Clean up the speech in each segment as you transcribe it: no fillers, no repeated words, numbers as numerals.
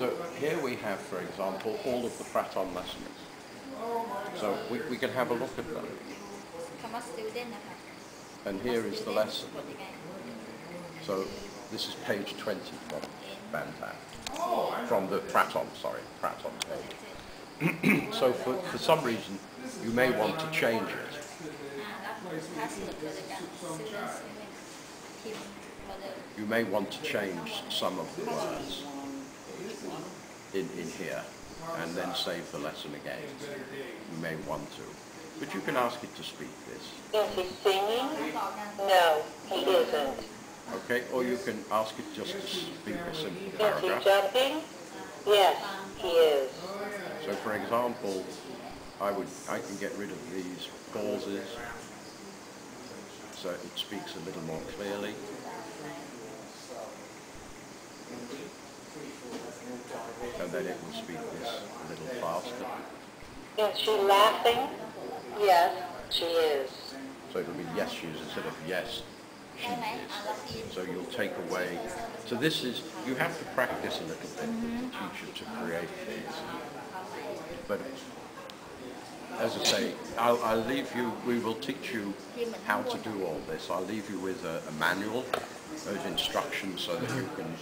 So here we have, for example, all of the Praton lessons. So we can have a look at them. And here is the lesson. So this is page 20 from Bantam. From the Praton page. So for some reason, you may want to change it. You may want to change some of the words in here and then save the lesson again. You may want to. But you can ask it to speak this. Is he singing? No, he isn't. Okay, or you can ask it just to speak a simple Is paragraph. he jumping? Yes, he is. So for example, I can get rid of these pauses so it speaks a little more clearly. And then it will speak this a little faster. Is she laughing? Yes, she is. So it'll be yes, she is instead of yes, she is. So you'll take away. So this is, you have to practice a little bit with the teacher to create these. But as I say, I'll leave you, we will teach you how to do all this. I'll leave you with a manual of instructions so that you can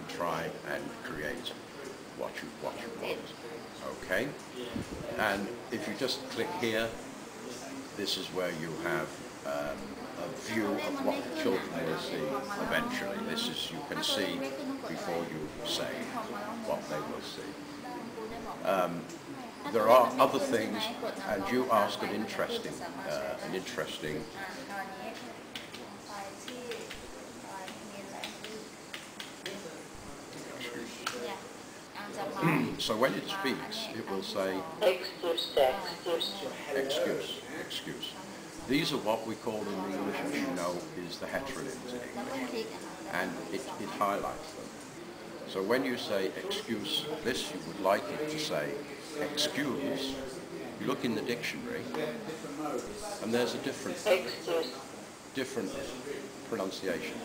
try and create what you want. Okay? And if you just click here, this is where you have a view of what the children will see eventually. This is, you can see before you say what they will see. There are other things, and you asked an interesting so when it speaks, it will say excuse. These are what we call in English, as you know, is the heteronyms in English, and it highlights them. So when you say excuse this, you would like it to say excuse. You look in the dictionary, and there's a different pronunciation.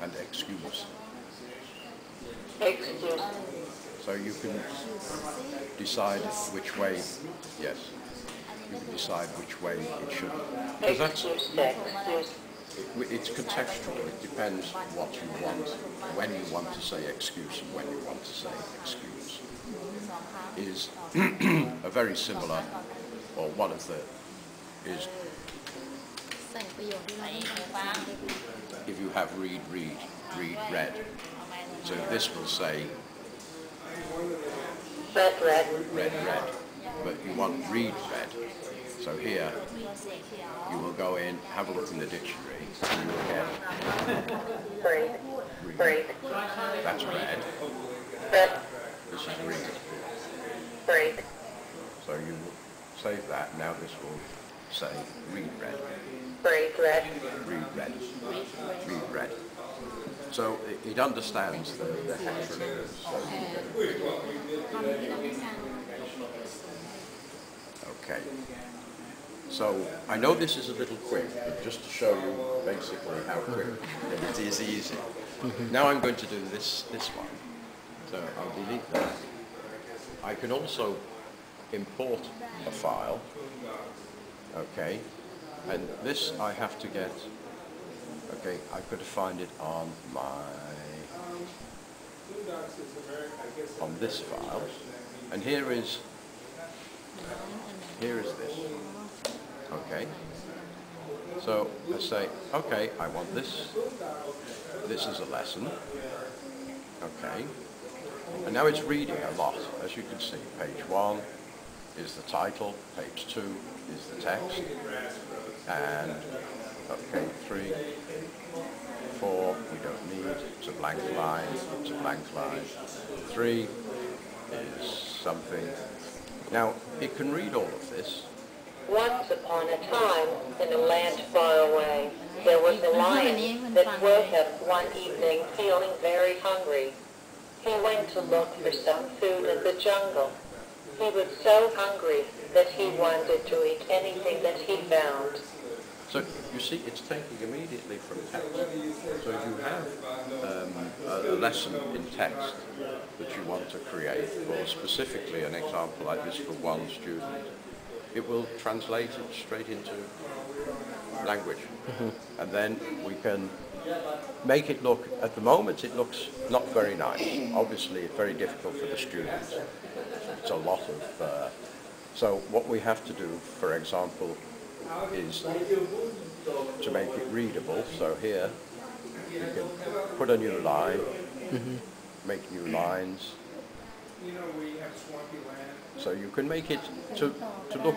And excuse. So you can decide which way, yes, you can decide which way it should. Because that's, it's contextual, it depends what you want, when you want to say excuse and when you want to say excuse. Is a very similar, or one of the, is, if you have read, read. So this will say red. But you want read red. So here you will go in, have a look in the dictionary, and you will get read. That's red. This is read. So you will save that. Now this will say read red. Read red. So it understands the heteronyms. Okay. So I know this is a little quick, but just to show you basically how quick it is easy. Now I'm going to do this one. So I'll delete that. I can also import a file. Okay. And this I have to get. Okay, I've got to find it on this file, and here is this. Okay, so I say, okay, I want this. This is a lesson. Okay, and now it's reading a lot, as you can see. Page 1 is the title. Page 2 is the text, and okay, 3, 4, we don't need, it's a blank line, 3 is something. Now, it can read all of this. Once upon a time, in a land far away, there was a lion that woke up one evening feeling very hungry. He went to look for some food in the jungle. He was so hungry that he wanted to eat anything that he found. So you see, it's taking immediately from text. So if you have a lesson in text that you want to create, or specifically an example like this for one student, it will translate it straight into language. And then we can make it look, at the moment it looks not very nice. Obviously it's very difficult for the students. It's a lot of, so what we have to do, for example, is to make it readable. So here you can put a new line, make new lines. So you can make it to look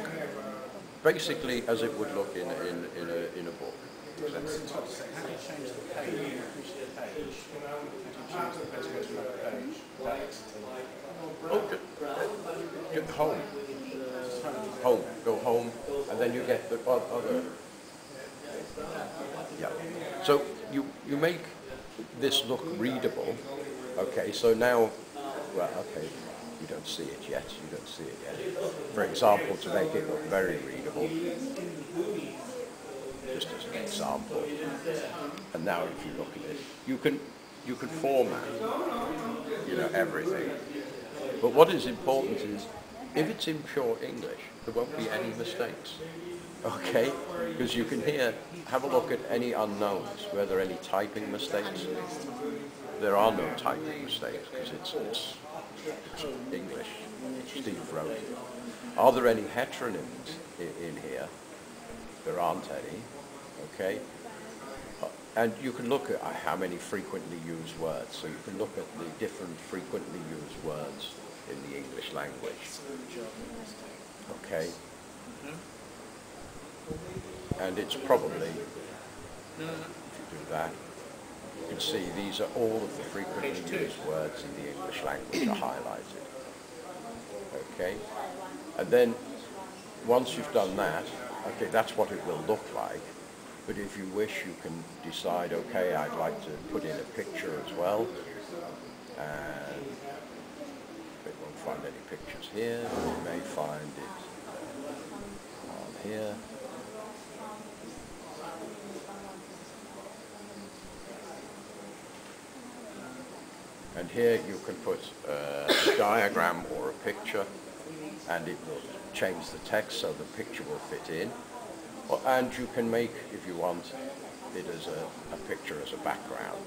basically as it would look in a book. How do you change the page? Increase the page? How do you change the page to go to another page? Oh, get home. Home. Go home, and then you get the other. Yeah. So you make this look readable. Okay. So now, well, okay, you don't see it yet. You don't see it yet. For example, to make it look very readable, just as an example. And now, if you look at it, you can format, everything. But what is important is, if it's in pure English, there won't be any mistakes. Okay? Because you can have a look at any unknowns. Were there any typing mistakes? There are no typing mistakes because it's English. Steve wrote it. Are there any heteronyms in here? There aren't any. Okay? And you can look at how many frequently used words. So you can look at the different frequently used words in the English language. Okay? And it's probably, if you do that, you can see these are all of the frequently used words in the English language are highlighted. Okay? And then, once you've done that, okay, that's what it will look like. But if you wish, you can decide, okay, I'd like to put in a picture as well. And we won't find any pictures here. We may find it on here. And here you can put a diagram or a picture, and it will change the text so the picture will fit in. And you can make, if you want, it as a picture as a background.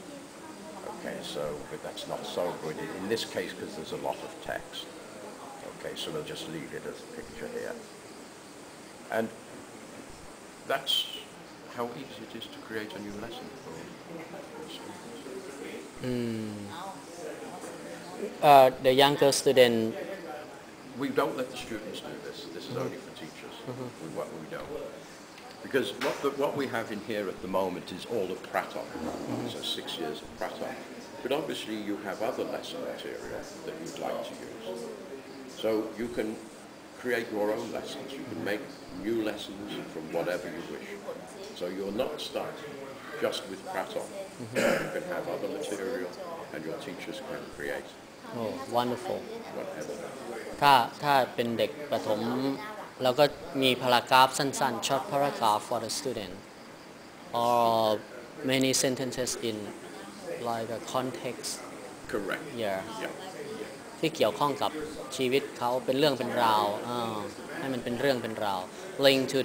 Okay, so, but that's not so good in this case because there's a lot of text. Okay, so we'll just leave it as a picture here. And that's how easy it is to create a new lesson for students. The younger student. We don't let the students do this. This is only for teachers. We don't. Because what we have in here at the moment is all of Praton, so 6 years of Praton. But obviously you have other lesson material that you'd like to use. So you can create your own lessons. You can make new lessons from whatever you wish. So you're not stuck just with Praton. You can have other material and your teachers can create. Oh, wonderful. Whatever. ถ้าเป็นเด็กประถมเราก็มีพารากราฟสั้นๆ short paragraph for the student or many sentences in like a context. Correct. Yeah. Yeah. ที่เกี่ยวข้องกับชีวิตเขาเป็นเรื่องเป็นราวให้มันเป็นเรื่องเป็นราว link to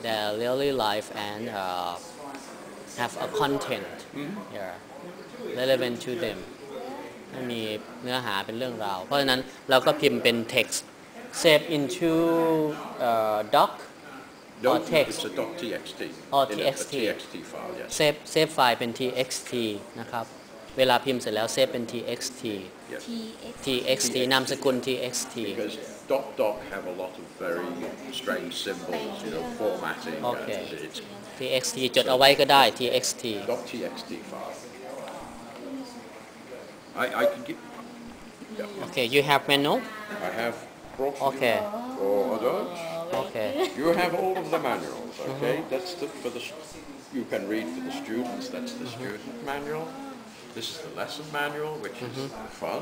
their daily life and have a content relevant to them ให้มีเนื้อหาเป็นเรื่องราวเพราะฉะนั้นเราก็พิมพ์เป็น text save into doc or text It's a .txt. or In txt a TXT file, yes. saveไฟล์เป็น txt นะครับเวลาพิมพ์เสร็จแล้วเซฟเป็น txt Yes. txt นามสกุล txt Because .doc have a lot of very strange symbols, formatting. Okay. It's txt จดเอาไว้ก็ได้ txt .txt file. I can give. Yeah. okay you have menu I have brought Okay. you or Deutsch. okay You have all of the manuals. Okay, that's for the. You can read for the students. That's the student manual. This is the lesson manual, which is fun.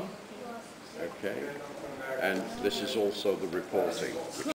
Okay, and this is also the reporting, which